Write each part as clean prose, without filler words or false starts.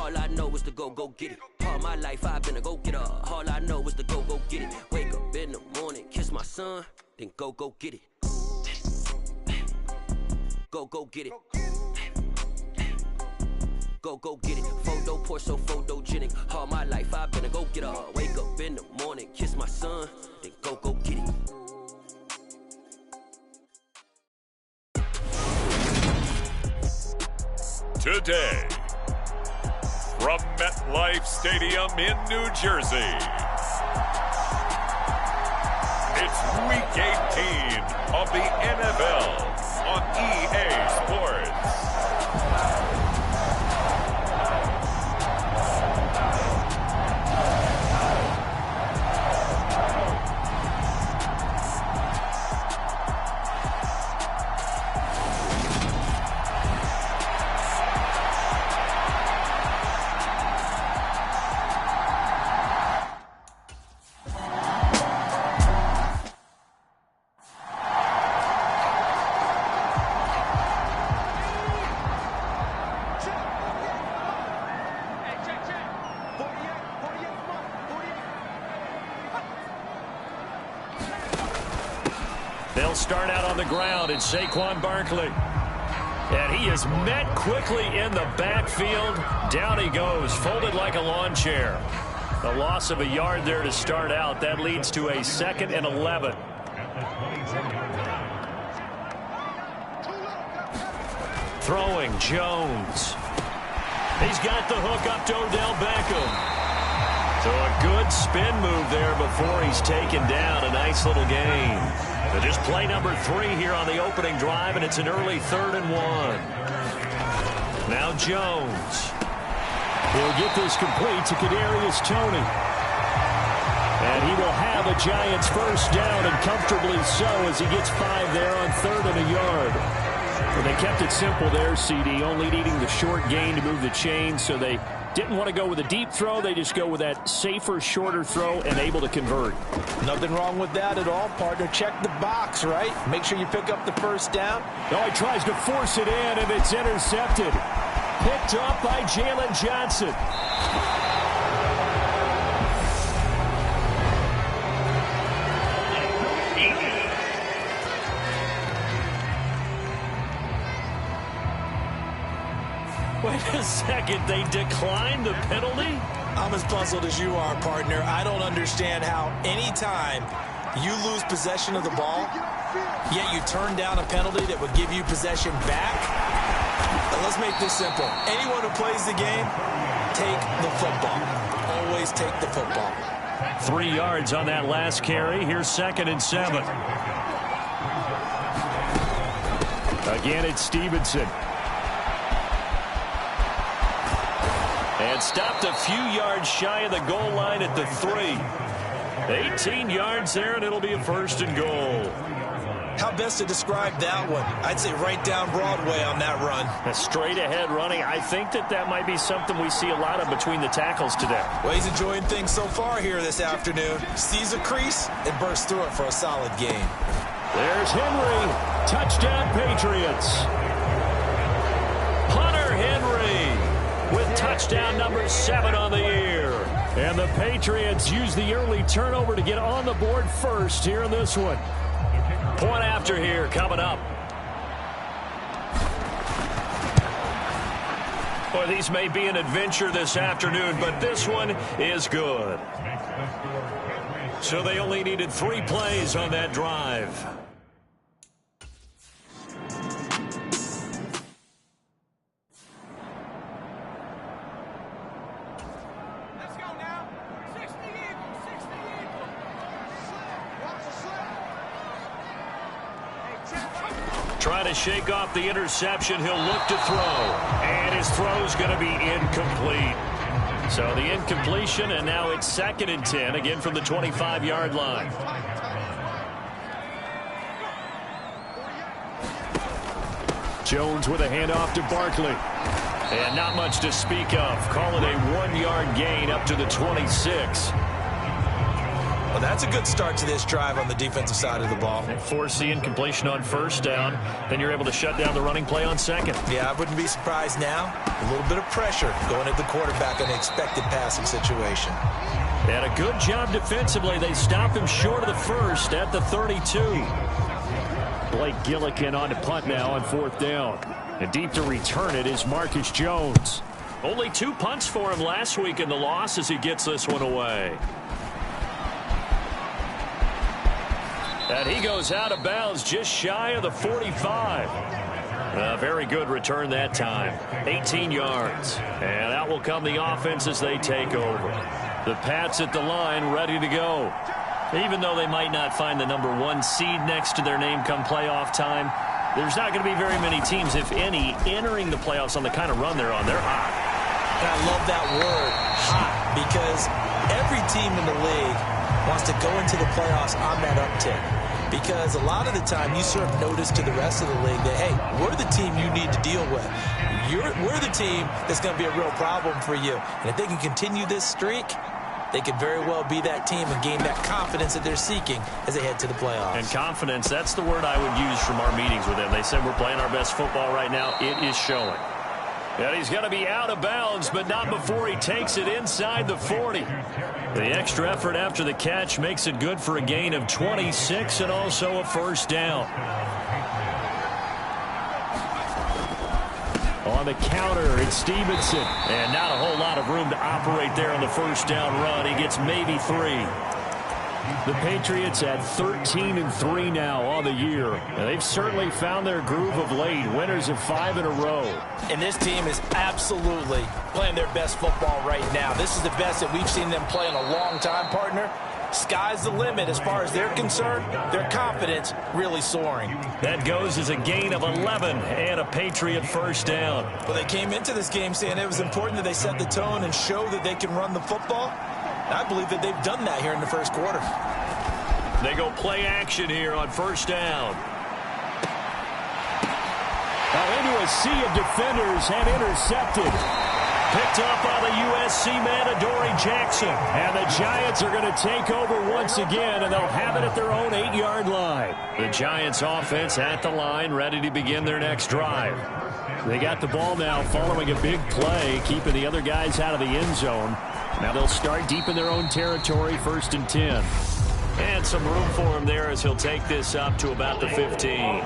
All I know is to go get it. All my life I've been a go-getter. All I know is to go get it. Wake up in the morning, kiss my son, then go get it. Go get it. Go get it. Photo poor so photogenic. All my life I've been a go-getter. Wake up in the morning, kiss my son, then go get it. Today, from MetLife Stadium in New Jersey, it's Week 18 of the NFL on EA Sports. They'll start out on the ground, and Saquon Barkley. And he is met quickly in the backfield. Down he goes, folded like a lawn chair. A loss of a yard there to start out. That leads to a 2nd and 11. Throwing, Jones. He's got the hook up to Odell Beckham. So a good spin move there before he's taken down. A nice little gain. So just play number 3 here on the opening drive, and it's an early 3rd and 1. Now Jones. He'll get this complete to Kadarius Toney. And he will have a Giants first down, and comfortably so, as he gets 5 there on 3rd and a yard. Well, they kept it simple there, CD, only needing the short gain to move the chains, so they didn't want to go with a deep throw. They just go with that safer, shorter throw and able to convert. Nothing wrong with that at all, partner. Check the box, right? Make sure you pick up the first down. No, he tries to force it in, and it's intercepted. Picked up by Jalen Johnson. Wait a second, they declined the penalty? I'm as puzzled as you are, partner. I don't understand how any time you lose possession of the ball, yet you turn down a penalty that would give you possession back. But let's make this simple. Anyone who plays the game, take the football. Always take the football. 3 yards on that last carry. Here's 2nd and 7. Again, it's Stevenson. And stopped a few yards shy of the goal line at the 3. 18 yards there, and it'll be a 1st and goal. How best to describe that one? I'd say right down Broadway on that run. A straight ahead running. I think that might be something we see a lot of between the tackles today. Well, he's enjoying things so far here this afternoon. Sees a crease and bursts through it for a solid gain. There's Henry. Touchdown, Patriots. Hunter Henry with touchdown number 7 on the year. And the Patriots use the early turnover to get on the board first here in this one. Point after here coming up. Boy, these may be an adventure this afternoon, but this one is good. So they only needed 3 plays on that drive. Trying to shake off the interception. He'll look to throw. And his throw's going to be incomplete. So the incompletion, and now it's 2nd and 10, again from the 25-yard line. Jones with a handoff to Barkley. And not much to speak of. Call it a 1-yard gain up to the 26. Well, that's a good start to this drive on the defensive side of the ball. And force the incompletion on first down. Then you're able to shut down the running play on second. Yeah, I wouldn't be surprised now. A little bit of pressure going at the quarterback on an expected passing situation. And a good job defensively. They stop him short of the first at the 32. Blake Gillikin on to punt now on fourth down. And deep to return it is Marcus Jones. Only 2 punts for him last week in the loss as he gets this one away. And he goes out of bounds just shy of the 45. A very good return that time. 18 yards. And out will come the offense as they take over. The Pats at the line ready to go. Even though they might not find the #1 seed next to their name come playoff time, there's not going to be very many teams, if any, entering the playoffs on the kind of run they're on. They're hot. And I love that word, hot, because every team in the league wants to go into the playoffs on that uptick. Because a lot of the time you serve notice to the rest of the league that, hey, we're the team you need to deal with. We're the team that's going to be a real problem for you. And if they can continue this streak, they could very well be that team and gain that confidence that they're seeking as they head to the playoffs. And confidence, that's the word I would use from our meetings with them. They said we're playing our best football right now. It is showing. And he's going to be out of bounds, but not before he takes it inside the 40. The extra effort after the catch makes it good for a gain of 26 and also a first down. On the counter, it's Stevenson. And not a whole lot of room to operate there on the first down run. He gets maybe 3. The Patriots at 13-3 now on the year. And they've certainly found their groove of late. Winners of 5 in a row. And this team is absolutely playing their best football right now. This is the best that we've seen them play in a long time, partner. Sky's the limit as far as they're concerned. Their confidence really soaring. That goes as a gain of 11 and a Patriot first down. Well, they came into this game saying it was important that they set the tone and show that they can run the football. I believe that they've done that here in the first quarter. They go play action here on first down. Now into a sea of defenders and intercepted. Picked up by the USC man, Adoree Jackson. And the Giants are going to take over once again, and they'll have it at their own 8-yard line. The Giants offense at the line, ready to begin their next drive. They got the ball now following a big play, keeping the other guys out of the end zone. Now they'll start deep in their own territory, 1st and 10. And some room for him there as he'll take this up to about the 15.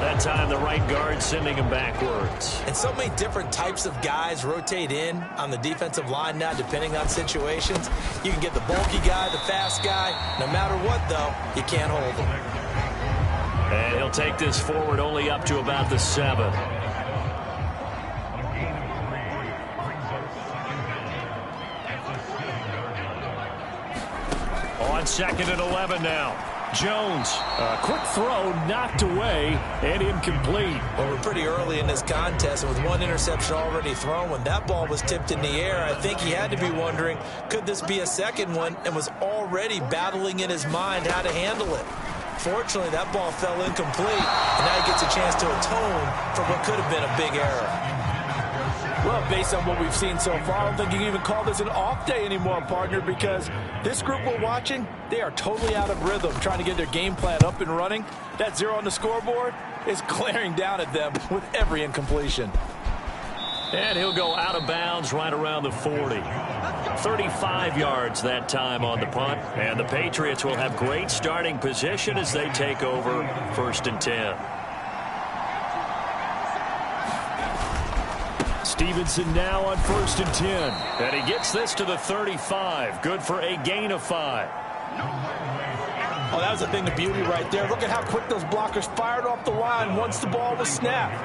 That time the right guard sending him backwards. And so many different types of guys rotate in on the defensive line now, depending on situations. You can get the bulky guy, the fast guy. No matter what, though, you can't hold him. And he'll take this forward only up to about the 7. On 2nd and 11 now. Jones, a quick throw knocked away and incomplete. Well, we're pretty early in this contest, and with 1 interception already thrown, when that ball was tipped in the air, I think he had to be wondering, could this be a second one, and was already battling in his mind how to handle it. Fortunately, that ball fell incomplete, and now he gets a chance to atone for what could have been a big error. Well, based on what we've seen so far, I don't think you can even call this an off day anymore, partner, because this group we're watching, they are totally out of rhythm, trying to get their game plan up and running. That 0 on the scoreboard is glaring down at them with every incompletion. And he'll go out of bounds right around the 40. 35 yards that time on the punt. And the Patriots will have great starting position as they take over 1st and 10. Stevenson now on 1st and 10. And he gets this to the 35. Good for a gain of 5. Oh, that was a thing of beauty right there. Look at how quick those blockers fired off the line once the ball was snapped.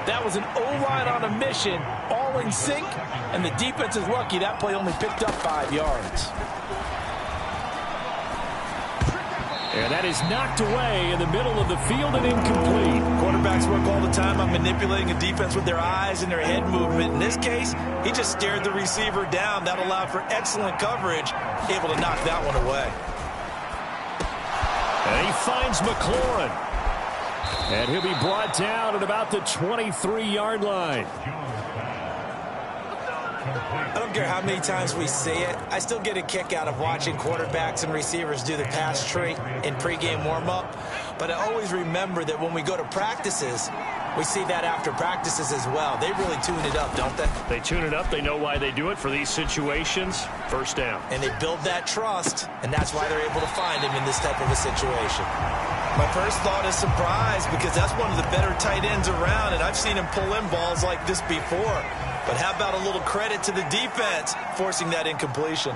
That was an O-line on a mission, all in sync, and the defense is lucky that play only picked up 5 yards. And that is knocked away in the middle of the field and incomplete. Quarterbacks work all the time on manipulating a defense with their eyes and their head movement. In this case, he just stared the receiver down. That allowed for excellent coverage, able to knock that one away. And he finds McLaurin. And he'll be brought down at about the 23-yard line. I don't care how many times we see it. I still get a kick out of watching quarterbacks and receivers do the pass tree in pregame warm-up. But I always remember that when we go to practices, we see that after practices as well. They really tune it up, don't they? They tune it up. They know why they do it for these situations. First down. And they build that trust, and that's why they're able to find him in this type of a situation. My first thought is surprise, because that's one of the better tight ends around, and I've seen him pull in balls like this before. But how about a little credit to the defense forcing that incompletion?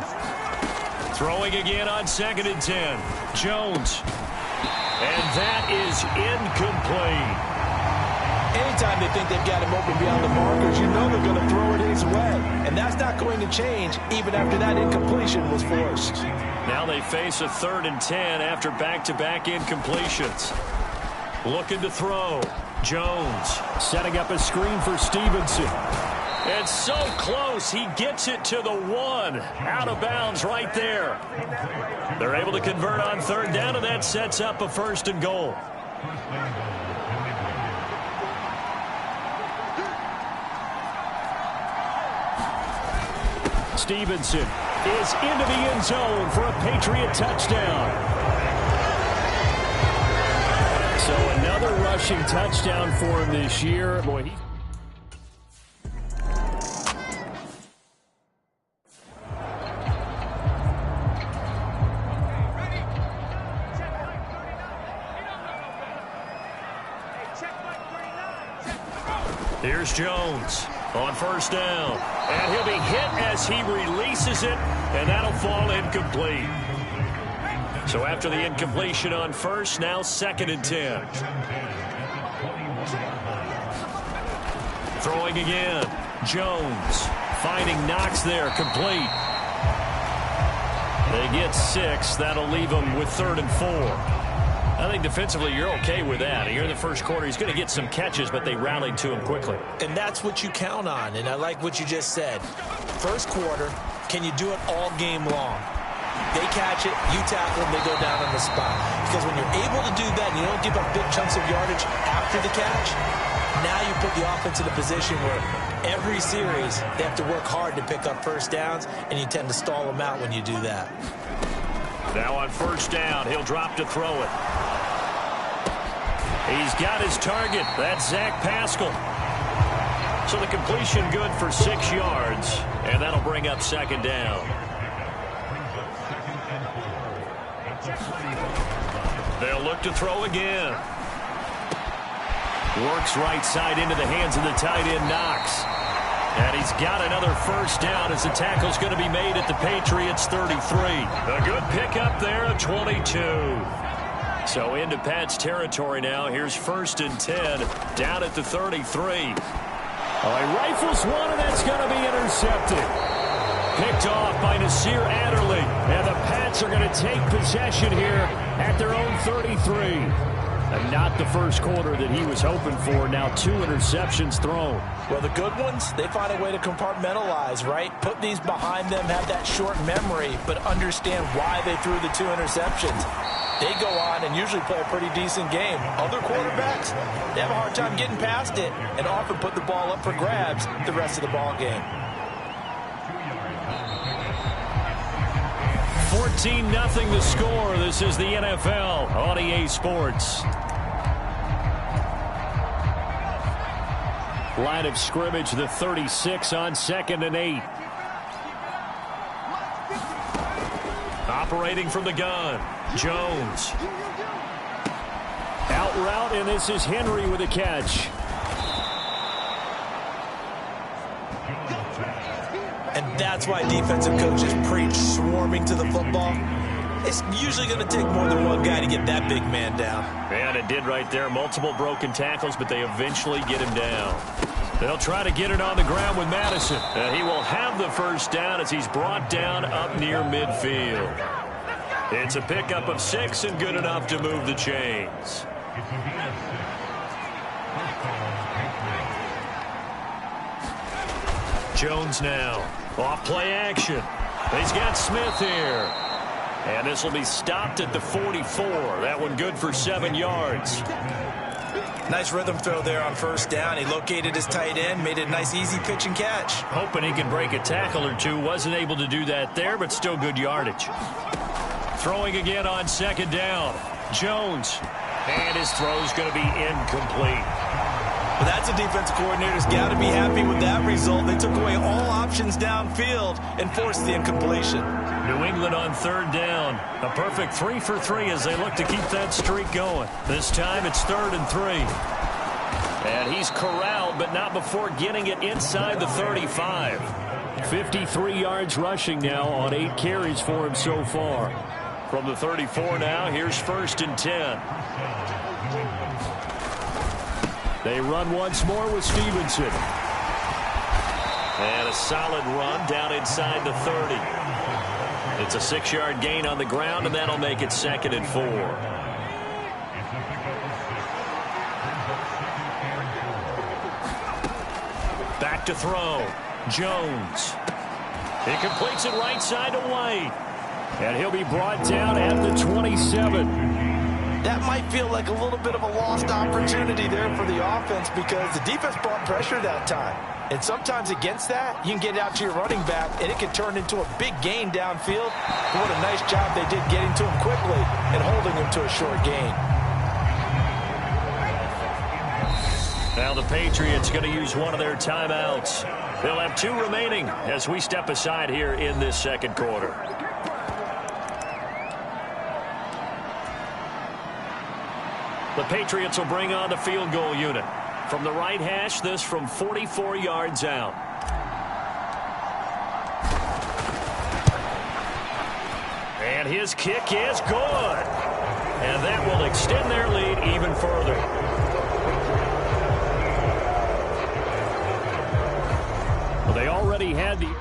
Throwing again on 2nd and 10. Jones. And that is incomplete. Anytime they think they've got him open beyond the markers, you know they're going to throw it his way. And that's not going to change even after that incompletion was forced. Now they face a 3rd and 10 after back-to-back incompletions. Looking to throw. Jones setting up a screen for Stevenson. It's so close. He gets it to the 1. Out of bounds right there. They're able to convert on 3rd down, and that sets up a 1st and goal. Stevenson is into the end zone for a Patriot touchdown. So another rushing touchdown for him this year. Boy, here's Jones on 1st down. And he'll be hit as he releases it, and that'll fall incomplete. So after the incompletion on 1st, now 2nd and 10. Throwing again. Jones finding Knox there, complete. They get 6. That'll leave them with 3rd and 4. I think defensively you're okay with that. Here in the first quarter, he's going to get some catches, but they rallied to him quickly. And that's what you count on, and I like what you just said. First quarter, can you do it all game long? They catch it, you tackle them, they go down on the spot. Because when you're able to do that and you don't give up big chunks of yardage after the catch, now you put the offense in a position where every series they have to work hard to pick up 1st downs, and you tend to stall them out when you do that. Now on 1st down, he'll drop to throw it. He's got his target. That's Zach Pascal. So the completion good for 6 yards, and that'll bring up 2nd down. They'll look to throw again. Works right side into the hands of the tight end, Knox. And he's got another 1st down as the tackle's going to be made at the Patriots 33. A good pickup there at 22. So into Pat's territory now. Here's 1st and 10 down at the 33. Oh, he rifles one, and that's going to be intercepted. Picked off by Nasir Adderley. And the Pats are going to take possession here at their own 33. And not the first quarter that he was hoping for. Now 2 interceptions thrown. Well, the good ones, they find a way to compartmentalize, right? Put these behind them, have that short memory, but understand why they threw the 2 interceptions. They go on and usually play a pretty decent game. Other quarterbacks, they have a hard time getting past it and often put the ball up for grabs the rest of the ball game. 14-0 the score. This is the NFL on EA Sports. Line of scrimmage, the 36 on 2nd and 8. Operating from the gun, Jones. Out route, and this is Henry with a catch. And that's why defensive coaches preach swarming to the football. It's usually going to take more than one guy to get that big man down. And it did right there. Multiple broken tackles, but they eventually get him down. They'll try to get it on the ground with Madison. And he will have the 1st down as he's brought down up near midfield. It's a pickup of 6 and good enough to move the chains. Jones now. Off play action. He's got Smith here. And this will be stopped at the 44. That one good for 7 yards. Nice rhythm throw there on first down. He located his tight end, made it a nice easy pitch and catch. Hoping he could break a tackle or two. Wasn't able to do that there, but still good yardage. Throwing again on second down. Jones. And his throw's going to be incomplete. Well, that's a defensive coordinator's got to be happy with that result. They took away all options downfield and forced the incompletion. New England on third down. A perfect 3 for 3 as they look to keep that streak going. This time it's 3rd and 3. And he's corralled, but not before getting it inside the 35. 53 yards rushing now on 8 carries for him so far. From the 34 now, here's 1st and 10. They run once more with Stevenson. And a solid run down inside the 30. It's a 6-yard gain on the ground, and that'll make it 2nd and 4. Back to throw. Jones. He completes it right side to White. And he'll be brought down at the 27. That might feel like a little bit of a lost opportunity there for the offense because the defense brought pressure that time. And sometimes against that, you can get out to your running back, and it can turn into a big gain downfield. But what a nice job they did getting to him quickly and holding him to a short gain. Now the Patriots going to use one of their timeouts. They'll have 2 remaining as we step aside here in this second quarter. The Patriots will bring on the field goal unit. From the right hash, this from 44 yards out. And his kick is good. And that will extend their lead even further. Well, they already had the...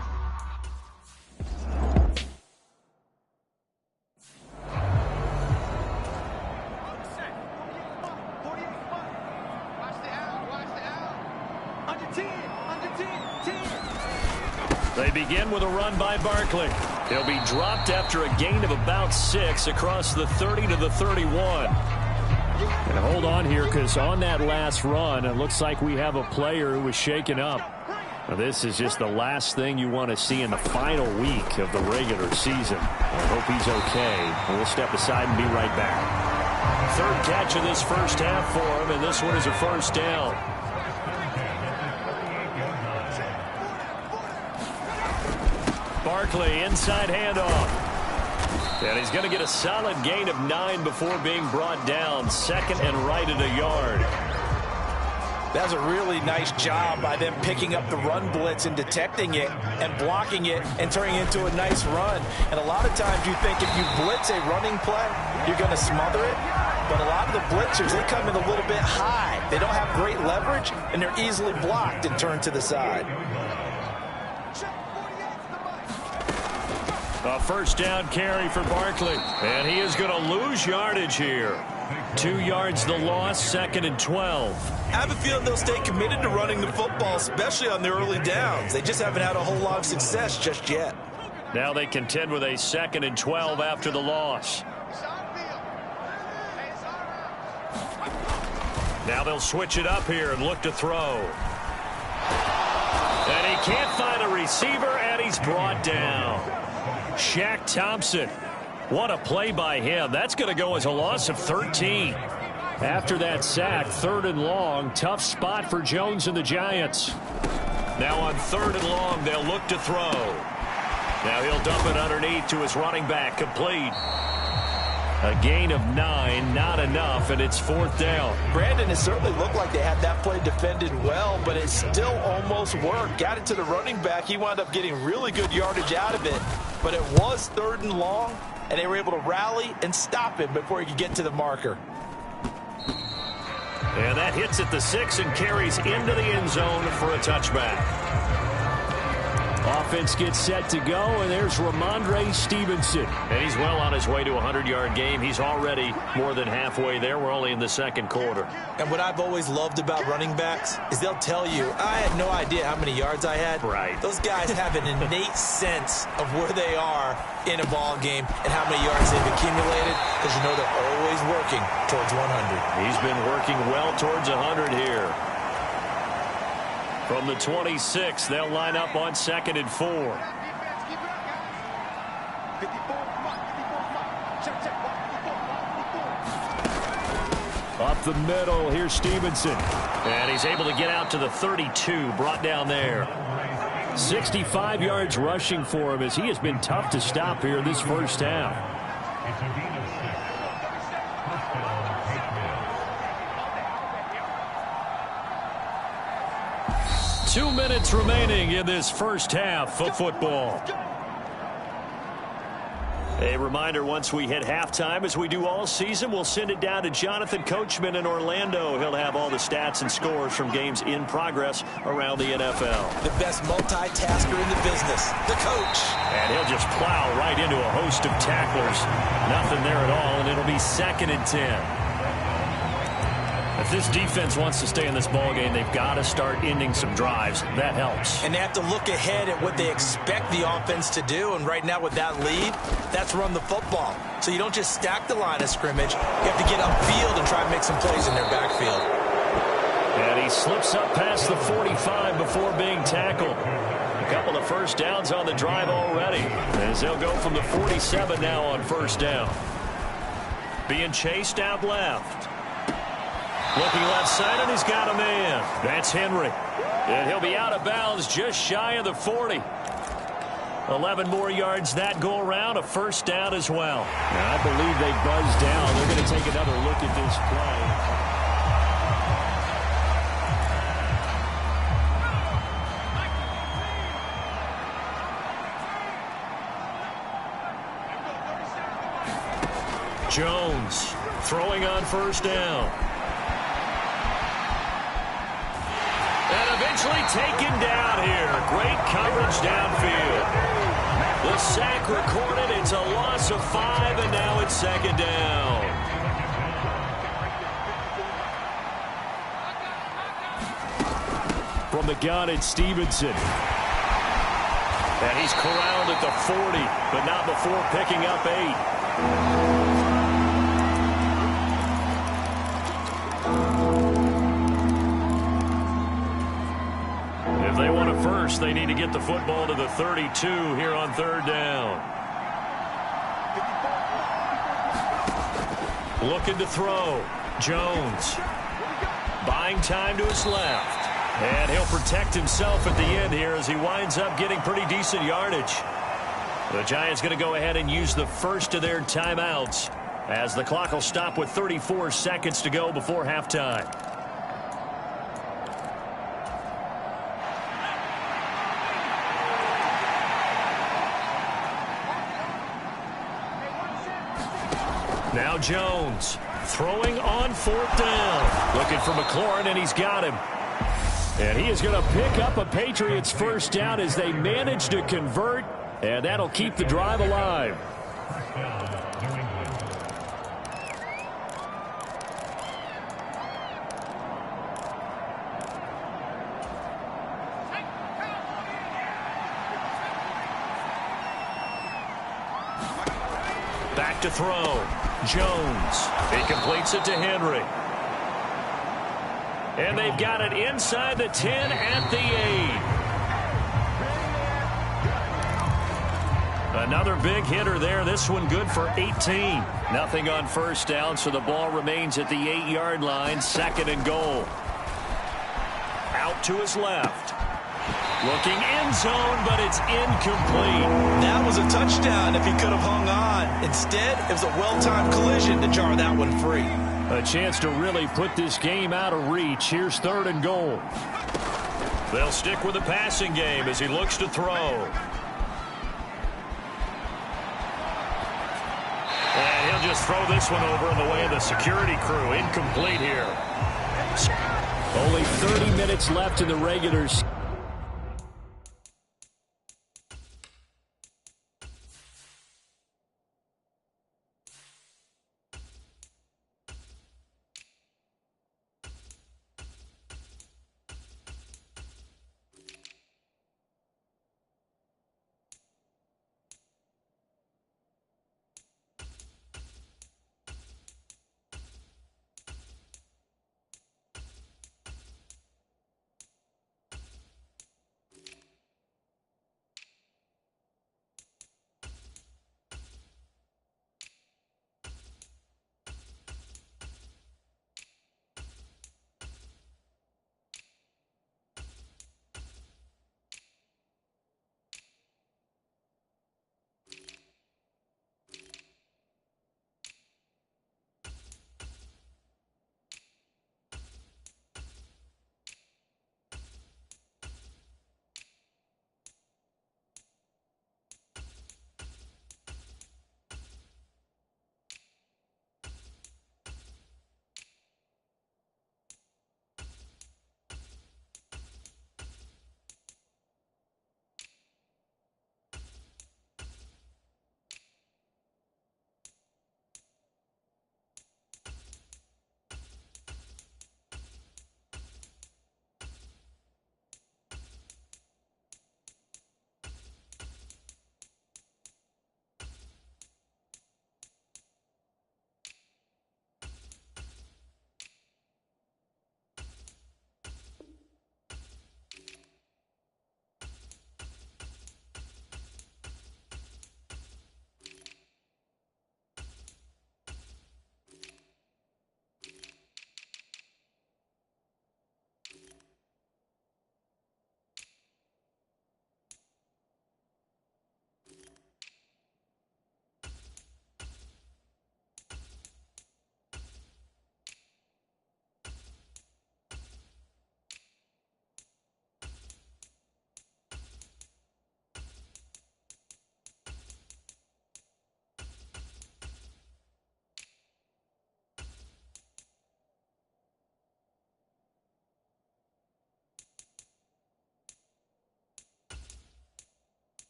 They begin with a run by Barkley. He'll be dropped after a gain of about 6 across the 30 to the 31. And hold on here, because on that last run, it looks like we have a player who was shaken up. Now, this is just the last thing you want to see in the final week of the regular season. I hope he's okay. We'll step aside and be right back. 3rd catch of this first half for him, and this one is a first down. Barkley, inside handoff. And he's going to get a solid gain of 9 before being brought down. 2nd and right at a yard. That's a really nice job by them picking up the run blitz and detecting it and blocking it and turning it into a nice run. And a lot of times you think if you blitz a running play, you're going to smother it. But a lot of the blitzers, they come in a little bit high. They don't have great leverage, and they're easily blocked and turned to the side. A first down carry for Barkley. And he is going to lose yardage here. 2 yards the loss, 2nd and 12. I have a feeling they'll stay committed to running the football, especially on the early downs. They just haven't had a whole lot of success just yet. Now they contend with a 2nd and 12 after the loss. Now they'll switch it up here and look to throw. And he can't find a receiver, and he's brought down. Shaq Thompson. What a play by him. That's going to go as a loss of 13. After that sack, 3rd and long. Tough spot for Jones and the Giants. Now on 3rd and long, they'll look to throw. Now he'll dump it underneath to his running back. Complete. A gain of 9, not enough, and it's 4th down. Brandon, it certainly looked like they had that play defended well, but it still almost worked. Got it to the running back. He wound up getting really good yardage out of it, but it was 3rd and long, and they were able to rally and stop it before he could get to the marker. And that hits at the 6 and carries into the end zone for a touchback. Offense gets set to go, and there's Ramondre Stevenson. And he's well on his way to a 100-yard game. He's already more than halfway there. We're only in the second quarter. And what I've always loved about running backs is they'll tell you, I had no idea how many yards I had. Right. Those guys have an innate sense of where they are in a ball game and how many yards they've accumulated, because you know they're always working towards 100. He's been working well towards 100 here. From the 26, they'll line up on 2nd and 4. Up the middle, here's Stevenson. And he's able to get out to the 32, brought down there. 65 yards rushing for him, as he has been tough to stop here this first half. 2 minutes remaining in this first half of football. A reminder, once we hit halftime, as we do all season, we'll send it down to Jonathan Coachman in Orlando. He'll have all the stats and scores from games in progress around the NFL. The best multitasker in the business, the coach. And he'll just plow right into a host of tacklers. Nothing there at all, and it'll be 2nd and 10. If this defense wants to stay in this ballgame, they've got to start ending some drives. That helps. And they have to look ahead at what they expect the offense to do. And right now with that lead, that's run the football. So you don't just stack the line of scrimmage. You have to get upfield and try and make some plays in their backfield. And he slips up past the 45 before being tackled. A couple of first downs on the drive already, as they'll go from the 47 now on first down. Being chased out left. Looking left side, and he's got a man. That's Henry. And he'll be out of bounds just shy of the 40. 11 more yards that go around, a first down as well. Now, I believe they buzzed down. They're going to take another look at this play. Jones throwing on first down. And eventually taken down here. Great coverage downfield. The sack recorded. It's a loss of 5, and now it's 2nd down. From the gun, it's Stevenson. And he's corralled at the 40, but not before picking up 8. If they want a first, they need to get the football to the 32 here on 3rd down. Looking to throw. Jones. Buying time to his left. And he'll protect himself at the end here as he winds up getting pretty decent yardage. The Giants going to go ahead and use the first of their timeouts, as the clock will stop with 34 seconds to go before halftime. Now Jones throwing on 4th down. Looking for McLaurin, and he's got him. And he is going to pick up a Patriots first down as they manage to convert, and that'll keep the drive alive. Back to throw. Jones. He completes it to Henry. And they've got it inside the 10 at the 8. Another big hitter there. This one good for 18. Nothing on first down, so the ball remains at the 8-yard line. 2nd and goal. Out to his left. Looking end zone, but it's incomplete. That was a touchdown if he could have hung on. Instead, it was a well-timed collision to jar that one free. A chance to really put this game out of reach. Here's 3rd and goal. They'll stick with the passing game as he looks to throw. And he'll just throw this one over in the way of the security crew. Incomplete here. Only 30 minutes left in the regular season.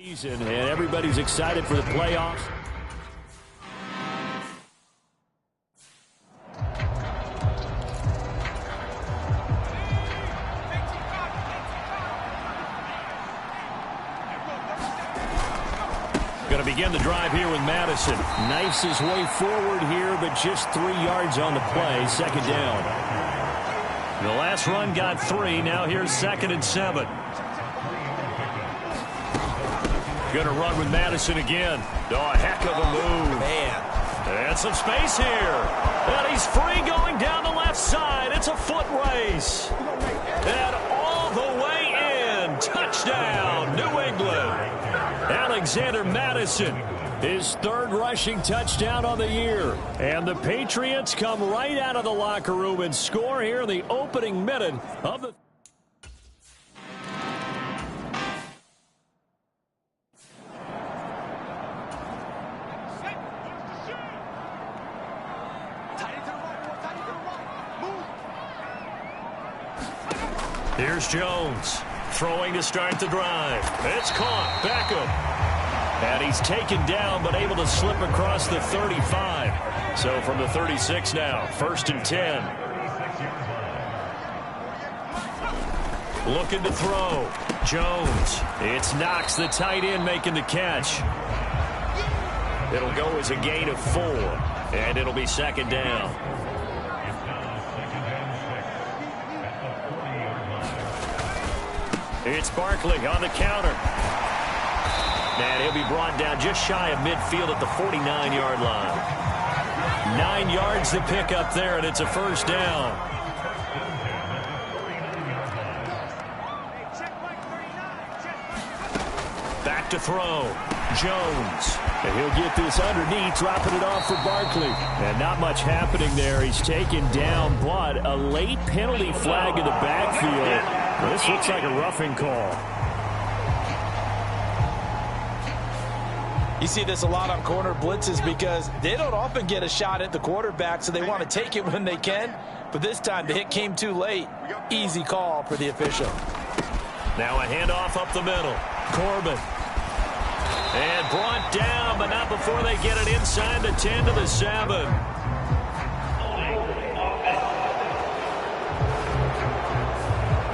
And everybody's excited for the playoffs. Going to begin the drive here with Madison. Knifes his way forward here, but just 3 yards on the play. Second down. The last run got 3. Now here's 2nd and 7. Going to run with Madison again. Oh, a heck of a move. Man. And some space here. And he's free going down the left side. It's a foot race. And all the way in. Touchdown, New England. Alexander Madison, his 3rd rushing touchdown on the year. And the Patriots come right out of the locker room and score here in the opening minute of the... Here's Jones, throwing to start the drive. It's caught, Beckham. And he's taken down, but able to slip across the 35. So from the 36 now, 1st and 10. Looking to throw. Jones. It's Knox, the tight end, making the catch. It'll go as a gain of 4, and it'll be 2nd down. It's Barkley on the counter. And he'll be brought down just shy of midfield at the 49-yard line. 9 yards to pick up there, and it's a 1st down. Back to throw. Jones. And he'll get this underneath, dropping it off for Barkley. And not much happening there. He's taken down, but a late penalty flag in the backfield. This looks like a roughing call. You see this a lot on corner blitzes because they don't often get a shot at the quarterback, so they want to take it when they can. But this time, the hit came too late. Easy call for the official. Now a handoff up the middle. Corbin. And brought down, but not before they get it inside the 10 to the 7.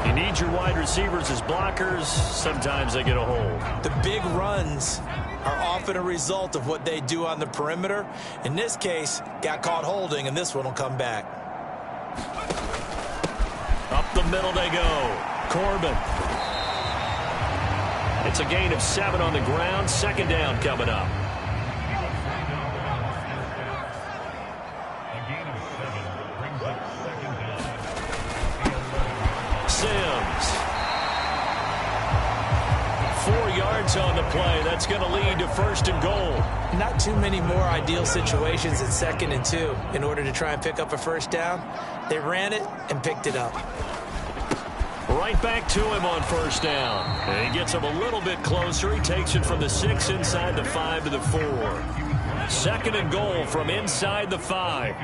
You need your wide receivers as blockers. Sometimes they get a hold. The big runs are often a result of what they do on the perimeter. In this case, got caught holding, and this one will come back. Up the middle they go. Corbin. It's a gain of 7 on the ground. 2nd down coming up. Sims. 4 yards on the play. That's going to lead to 1st and goal. Not too many more ideal situations at 2nd and 2 in order to try and pick up a 1st down. They ran it and picked it up. Right back to him on 1st down. And he gets him a little bit closer. He takes it from the 6 inside the 5 to the 4. 2nd and goal from inside the 5.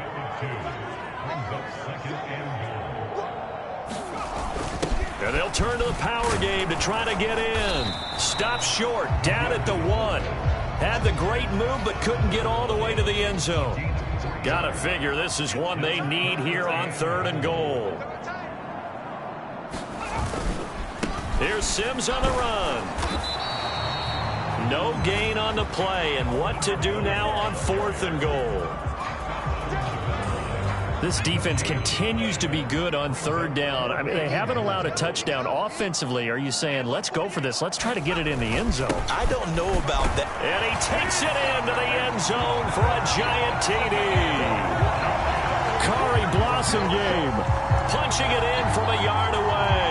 And they'll turn to the power game to try to get in. Stop short, down at the 1. Had the great move, but couldn't get all the way to the end zone. Gotta figure this is one they need here on 3rd and goal. Here's Sims on the run. No gain on the play, and what to do now on 4th and goal. This defense continues to be good on 3rd down. I mean, they haven't allowed a touchdown offensively. Are you saying, let's go for this? Let's try to get it in the end zone. I don't know about that. And he takes it into the end zone for a giant TD. Kari Blossom game. Punching it in from a yard away.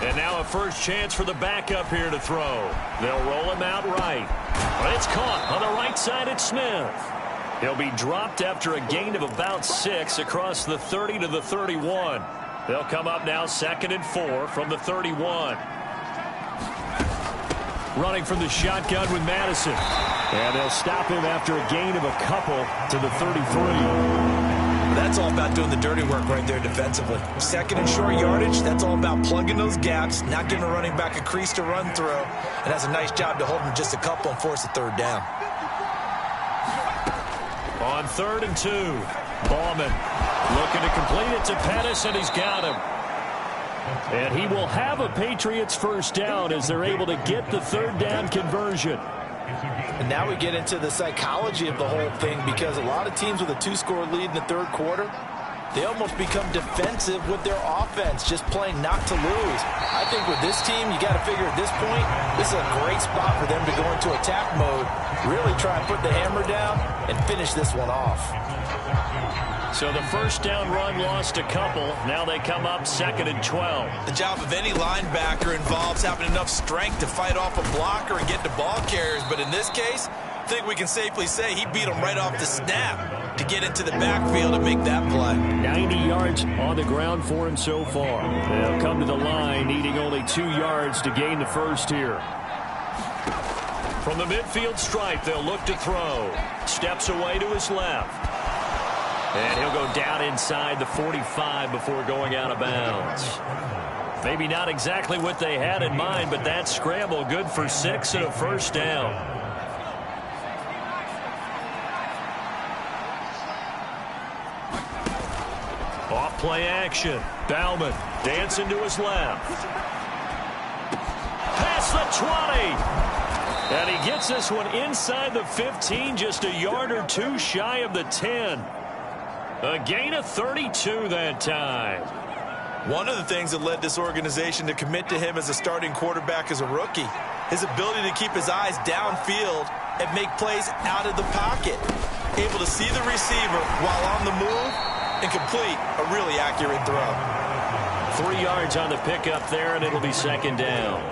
And now a first chance for the backup here to throw. They'll roll him out right. But it's caught on the right side. It's Smith. He'll be dropped after a gain of about 6 across the 30 to the 31. They'll come up now 2nd and 4 from the 31. Running from the shotgun with Madison. And they'll stop him after a gain of a couple to the 33. That's all about doing the dirty work right there defensively. 2nd and short yardage, that's all about plugging those gaps, not giving a running back a crease to run through. And that's a nice job to hold him just a couple and force a 3rd down. On 3rd and 2, Bauman looking to complete it to Pettis, and he's got him. And he will have a Patriots 1st down as they're able to get the 3rd down conversion. And now we get into the psychology of the whole thing, because a lot of teams with a 2-score lead in the 3rd quarter, they almost become defensive with their offense, just playing not to lose. I think with this team, you got to figure at this point, this is a great spot for them to go into attack mode, really try and put the hammer down and finish this one off. So the 1st down run lost a couple. Now they come up 2nd and 12. The job of any linebacker involves having enough strength to fight off a blocker and get to ball carriers. But in this case, I think we can safely say he beat him right off the snap to get into the backfield and make that play. 90 yards on the ground for him so far. They'll come to the line needing only 2 yards to gain the 1st here. From the midfield stripe, they'll look to throw. Steps away to his left. And he'll go down inside the 45 before going out of bounds. Maybe not exactly what they had in mind, but that scramble good for 6 and a 1st down. Off play action. Bauman dancing to his left. Past the 20. And he gets this one inside the 15, just a yard or 2 shy of the 10. A gain of 32 that time. One of the things that led this organization to commit to him as a starting quarterback as a rookie, his ability to keep his eyes downfield and make plays out of the pocket. Able to see the receiver while on the move and complete a really accurate throw. 3 yards on the pickup there, and it'll be 2nd down.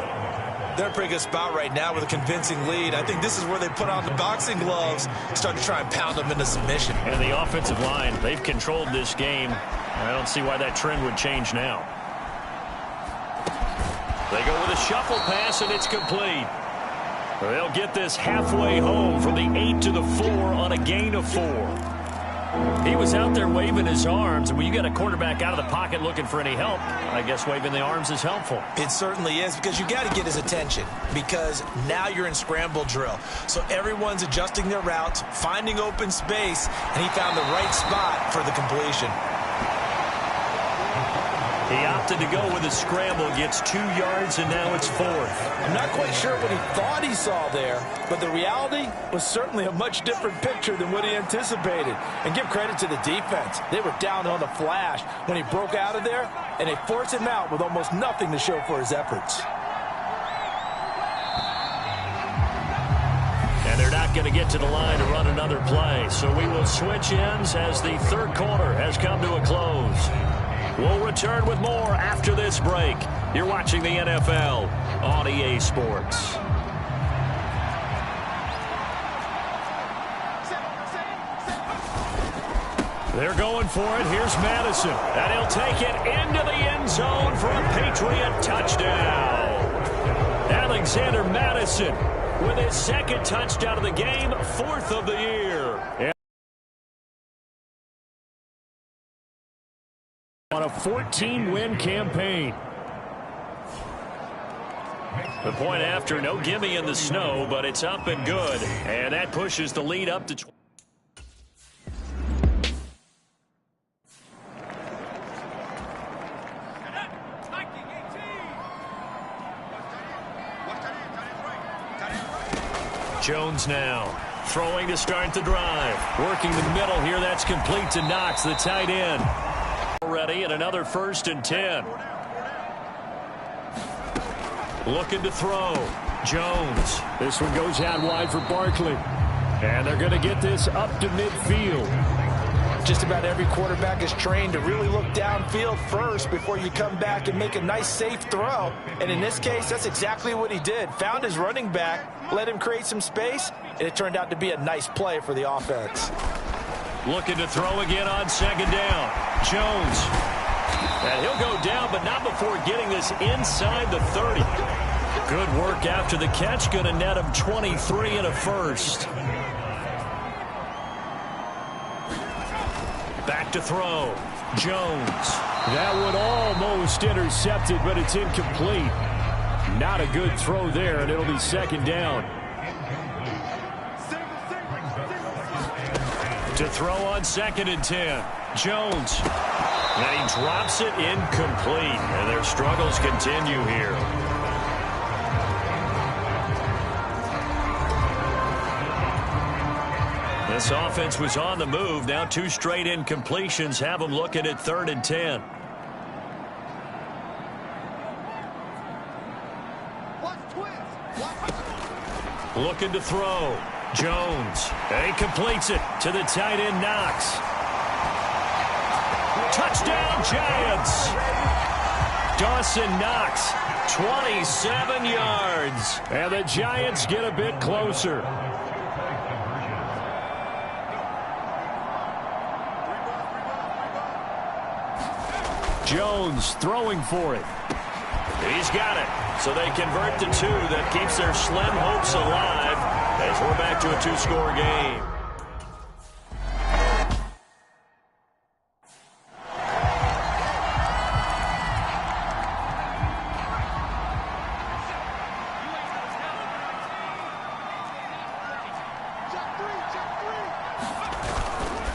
They're in a pretty good spot right now with a convincing lead. I think this is where they put on the boxing gloves, start to try and pound them into submission. And the offensive line, they've controlled this game. I don't see why that trend would change now. They go with a shuffle pass, and it's complete. They'll get this halfway home from the 8 to the 4 on a gain of 4. He was out there waving his arms, and when you got a quarterback out of the pocket looking for any help, I guess waving the arms is helpful. It certainly is, because you got to get his attention, because now you're in scramble drill. So everyone's adjusting their routes, finding open space, and he found the right spot for the completion. He opted to go with a scramble, gets 2 yards, and now it's 4th. I'm not quite sure what he thought he saw there, but the reality was certainly a much different picture than what he anticipated. And give credit to the defense. They were down on the flash when he broke out of there, and they forced him out with almost nothing to show for his efforts. And they're not going to get to the line to run another play, so we will switch ends as the 3rd quarter has come to a close. We'll return with more after this break. You're watching the NFL on EA Sports. They're going for it. Here's Madison. And he'll take it into the end zone for a Patriot touchdown. Alexander Madison with his 2nd touchdown of the game, 4th of the year. On a 14-win campaign. The point after, no gimme in the snow, but it's up and good. And that pushes the lead up to 20. Jones now throwing to start the drive. Working the middle here. That's complete to Knox, the tight end. Already, and another 1st and 10. Looking to throw. Jones. This one goes out wide for Barkley. And they're going to get this up to midfield. Just about every quarterback is trained to really look downfield first before you come back and make a nice, safe throw. And in this case, that's exactly what he did. Found his running back, let him create some space, and it turned out to be a nice play for the offense. Looking to throw again on second down. Jones. And he'll go down, but not before getting this inside the 30. Good work after the catch. Going to net him 23 and a first. Back to throw. Jones. That one almost intercepted, but it's incomplete. Not a good throw there, and it'll be second down. To throw on second and 10. Jones. And he drops it incomplete. And their struggles continue here. This offense was on the move. Now 2 straight incompletions have them looking at 3rd and 10. Looking to throw. Jones. And he completes it to the tight end, Knox. Touchdown, Giants. Dawson Knox, 27 yards. And the Giants get a bit closer. Jones throwing for it. He's got it. So they convert to 2. That keeps their slim hopes alive as we're back to a 2-score game.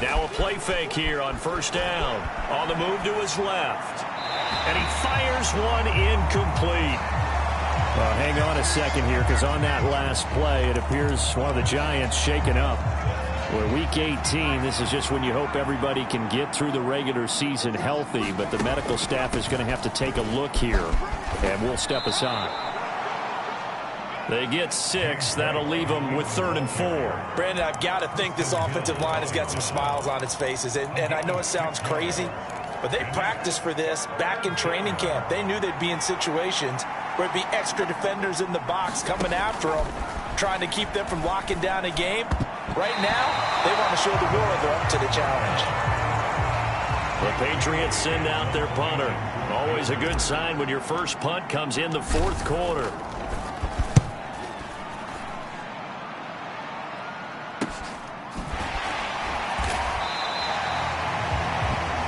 Now a play fake here on first down. On the move to his left. And he fires one incomplete. Well, hang on a second here, because on that last play, it appears one of the Giants shaken up. We're week 18. This is just when you hope everybody can get through the regular season healthy, but the medical staff is going to have to take a look here, and we'll step aside. They get 6. That'll leave them with 3rd and 4. Brandon, I've got to think this offensive line has got some smiles on its faces, and I know it sounds crazy, but they practiced for this back in training camp. They knew they'd be in situations where it'd be extra defenders in the box coming after them, trying to keep them from locking down a game. Right now, they want to show the world they're up to the challenge. The Patriots send out their punter. Always a good sign when your first punt comes in the 4th quarter.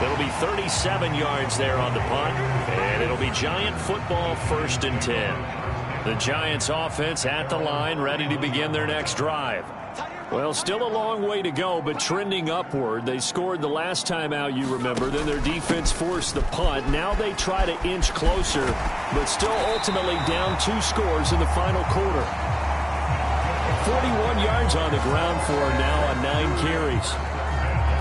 It'll be 37 yards there on the punt, and it'll be Giant football 1st and 10. The Giants offense at the line, ready to begin their next drive. Well, still a long way to go, but trending upward. They scored the last time out, you remember. Then their defense forced the punt. Now they try to inch closer, but still ultimately down 2 scores in the final quarter. 41 yards on the ground for him now on 9 carries.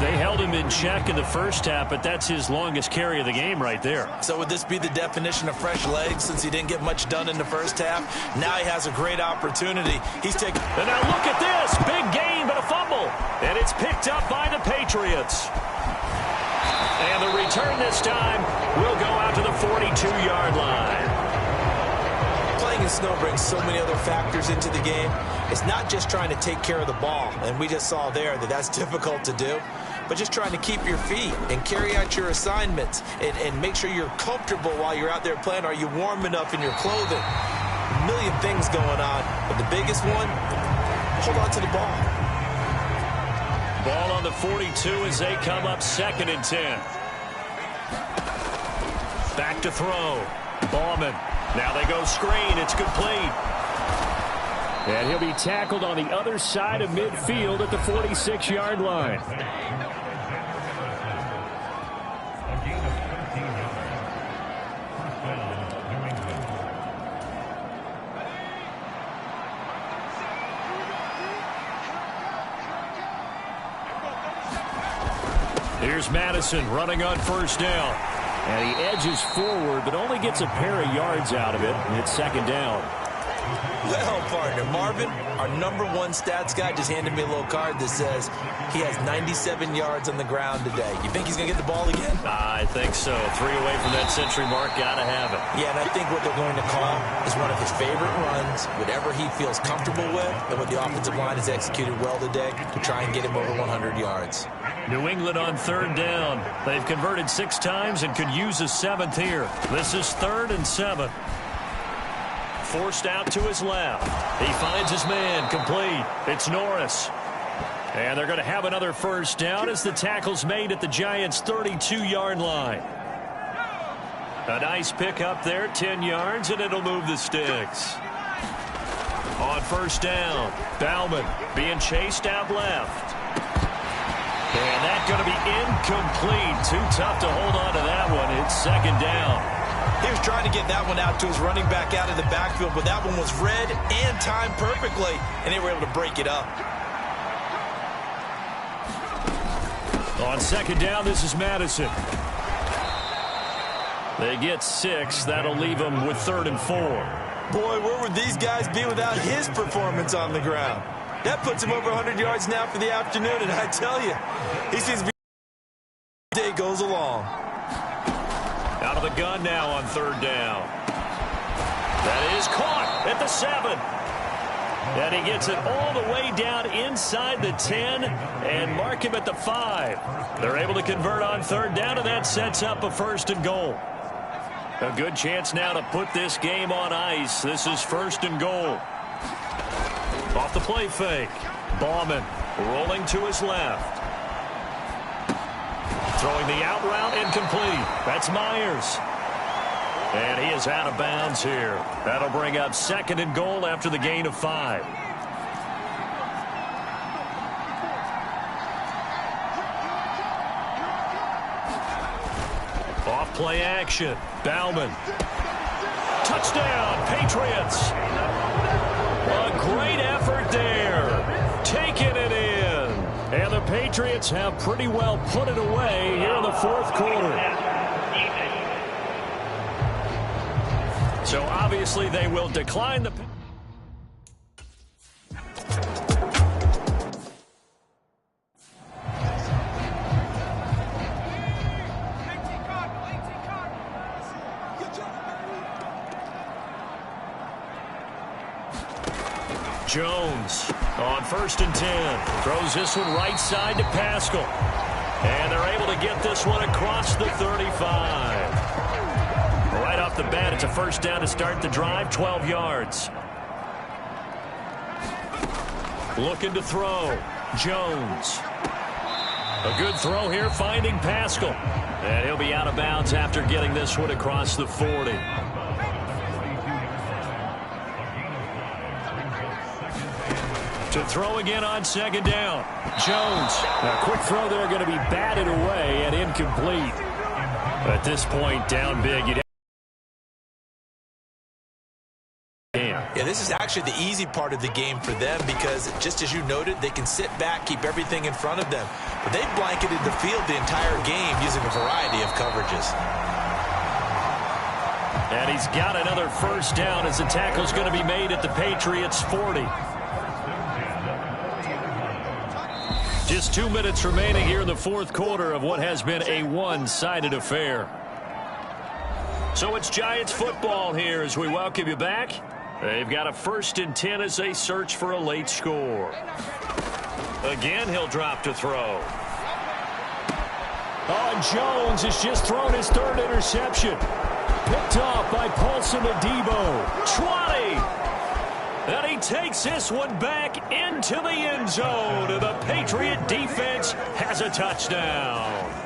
They held him in check in the first half, but that's his longest carry of the game right there. So would this be the definition of fresh legs since he didn't get much done in the first half? Now he has a great opportunity. He's taking... And now look at this. Big gain, but a fumble. And it's picked up by the Patriots. And the return this time will go out to the 42-yard line. Playing in snow brings so many other factors into the game. It's not just trying to take care of the ball, and we just saw there that that's difficult to do, but just trying to keep your feet and carry out your assignments and make sure you're comfortable while you're out there playing. Are you warm enough in your clothing? A million things going on, but the biggest one, hold on to the ball. Ball on the 42 as they come up 2nd and 10. Back to throw. Bauman. Now they go screen. It's complete. And he'll be tackled on the other side of midfield at the 46-yard line. Here's Madison running on first down. And he edges forward, but only gets a pair of yards out of it. And it's 2nd down. Well, partner, Marvin, our #1 stats guy, just handed me a little card that says he has 97 yards on the ground today. You think he's going to get the ball again? I think so. 3 away from that century mark. Got to have it. Yeah, and I think what they're going to call is one of his favorite runs, whatever he feels comfortable with, and what the offensive line has executed well today to try and get him over 100 yards. New England on 3rd down. They've converted 6 times and could use a 7th here. This is 3rd and 7. Forced out to his left. He finds his man, complete. It's Norris. And they're going to have another 1st down as the tackle's made at the Giants' 32-yard line. A nice pick up there, 10 yards, and it'll move the sticks. On 1st down, Bauman being chased out left. And that's going to be incomplete. Too tough to hold on to that one. It's 2nd down. He was trying to get that one out to his running back out of the backfield, but that one was read and timed perfectly, and they were able to break it up. On 2nd down, this is Madison. They get 6. That'll leave them with 3rd and 4. Boy, where would these guys be without his performance on the ground? That puts him over 100 yards now for the afternoon, and I tell you, he seems to be as the day goes along. Out of the gun now on 3rd down. That is caught at the 7. And he gets it all the way down inside the 10 and mark him at the 5. They're able to convert on 3rd down, and that sets up a 1st and goal. A good chance now to put this game on ice. This is 1st and goal. Off the play fake. Bauman rolling to his left. Throwing the out route incomplete. That's Myers. And he is out of bounds here. That'll bring up 2nd and goal after the gain of 5. Off play action. Bauman. Touchdown, Patriots. A great effort there. Taking it in. And the Patriots have pretty well put it away here in the 4th quarter. So obviously they will decline the... Jones on 1st and 10. Throws this one right side to Pascal. And they're able to get this one across the 35. Right off the bat, it's a 1st down to start the drive, 12 yards. Looking to throw. Jones. A good throw here, finding Pascal. And he'll be out of bounds after getting this one across the 40. To throw again on 2nd down. Jones. A quick throw there, going to be batted away and incomplete. At this point, down big. Yeah, this is actually the easy part of the game for them because, just as you noted, they can sit back, keep everything in front of them. But they've blanketed the field the entire game using a variety of coverages. And he's got another 1st down as the tackle's going to be made at the Patriots' 40. Just 2 minutes remaining here in the 4th quarter of what has been a one-sided affair. So it's Giants football here as we welcome you back. They've got a 1st and 10 as they search for a late score. Again, he'll drop to throw. Jones has just thrown his 3rd interception. Picked off by Paulson Adebo. 20! And he takes this one back into the end zone. And the Patriot defense has a touchdown.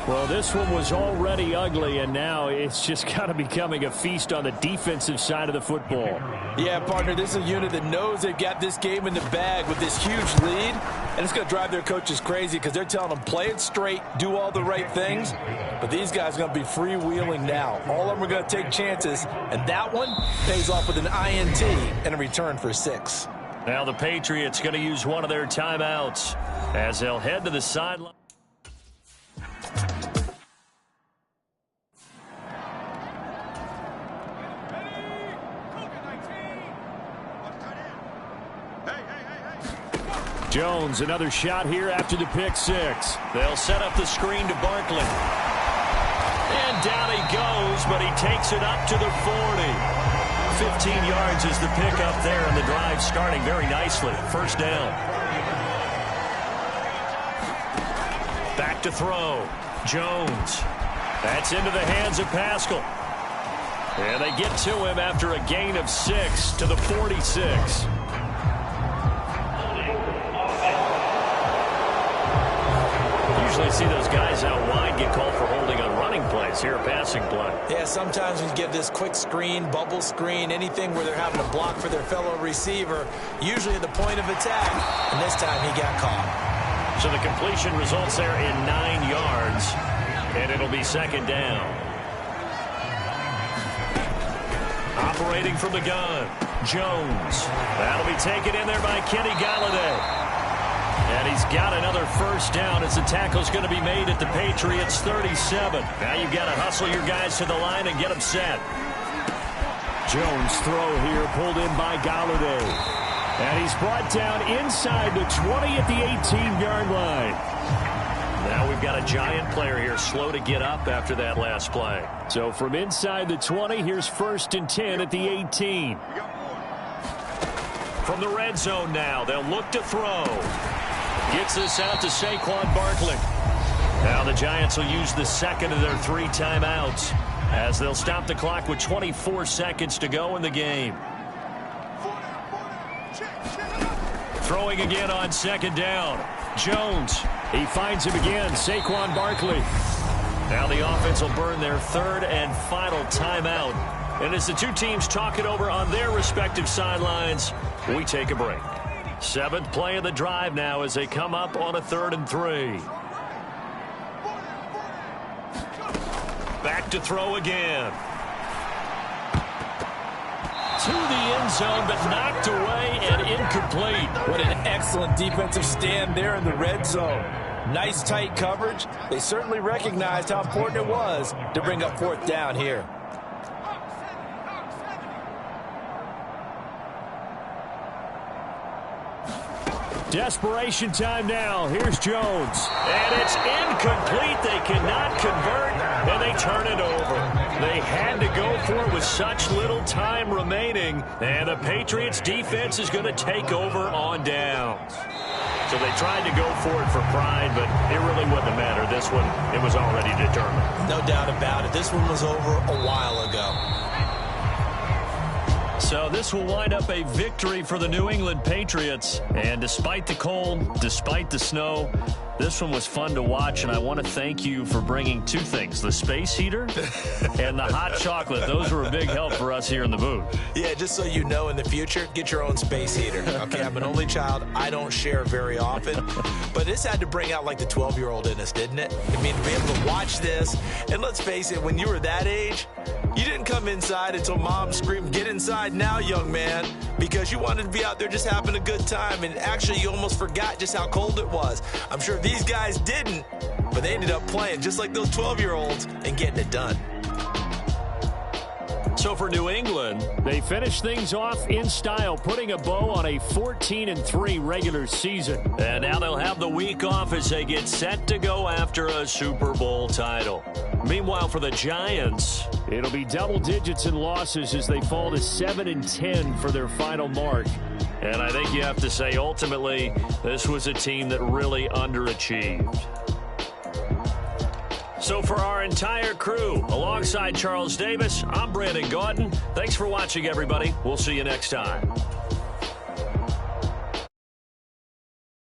Well, this one was already ugly, and now it's just kind of becoming a feast on the defensive side of the football. Yeah, partner, this is a unit that knows they've got this game in the bag with this huge lead, and it's going to drive their coaches crazy because they're telling them play it straight, do all the right things, but these guys are going to be freewheeling now. All of them are going to take chances, and that one pays off with an INT and a return for 6. Now the Patriots going to use one of their timeouts as they'll head to the sideline. Jones, another shot here after the pick six. They'll set up the screen to Barkley. And down he goes, but he takes it up to the 40. 15 yards is the pickup there, and the drive starting very nicely. First down. Back to throw. Jones. That's into the hands of Pascal. And they get to him after a gain of 6 to the 46. Usually see those guys out wide get called for holding on running plays. Here, a passing play. Yeah, sometimes we get this quick screen, bubble screen, anything where they're having to block for their fellow receiver, usually at the point of attack, and this time he got caught. So the completion results there in 9 yards, and it'll be second down. Operating from the gun, Jones. That'll be taken in there by Kenny Golladay. And he's got another first down as the tackle's going to be made at the Patriots 37. Now you've got to hustle your guys to the line and get them set. Jones throw here pulled in by Golladay. And he's brought down inside the 20 at the 18-yard line. Now we've got a giant player here slow to get up after that last play. So from inside the 20, here's 1st and 10 at the 18. From the red zone now, they'll look to throw. Gets this out to Saquon Barkley. Now the Giants will use the second of their 3 timeouts as they'll stop the clock with 24 seconds to go in the game. Throwing again on second down. Jones. He finds him again, Saquon Barkley. Now the offense will burn their 3rd and final timeout. And as the two teams talk it over on their respective sidelines, we take a break. 7th play of the drive now as they come up on a 3rd and 3. Back to throw again. To the end zone, but knocked away and incomplete. What an excellent defensive stand there in the red zone. Nice tight coverage. They certainly recognized how important it was to bring up 4th down here. Desperation time now. Here's Jones. And it's incomplete. They cannot convert, and they turn it over. They had to go for it with such little time remaining, and the Patriots defense is going to take over on downs. So they tried to go for it for pride, but it really wouldn't have mattered. This one, it was already determined. No doubt about it. This one was over a while ago. So this will wind up a victory for the New England Patriots. And despite the cold, despite the snow, this one was fun to watch, and I want to thank you for bringing 2 things, the space heater and the hot chocolate. Those were a big help for us here in the booth. Yeah, just so you know, in the future, get your own space heater. Okay, I'm an only child. I don't share very often. But this had to bring out, like, the 12-year-old in us, didn't it? I mean, to be able to watch this, and let's face it, when you were that age, you didn't come inside until Mom screamed, "Get inside now, young man," because you wanted to be out there just having a good time, and actually you almost forgot just how cold it was. I'm sure these guys didn't, but they ended up playing just like those 12-year-olds and getting it done. So for New England, they finish things off in style, putting a bow on a 14-3 regular season. And now they'll have the week off as they get set to go after a Super Bowl title. Meanwhile, for the Giants, it'll be double digits in losses as they fall to 7-10 for their final mark. And I think you have to say, ultimately, this was a team that really underachieved. So for our entire crew, alongside Charles Davis, I'm Brandon Gaudin. Thanks for watching, everybody. We'll see you next time.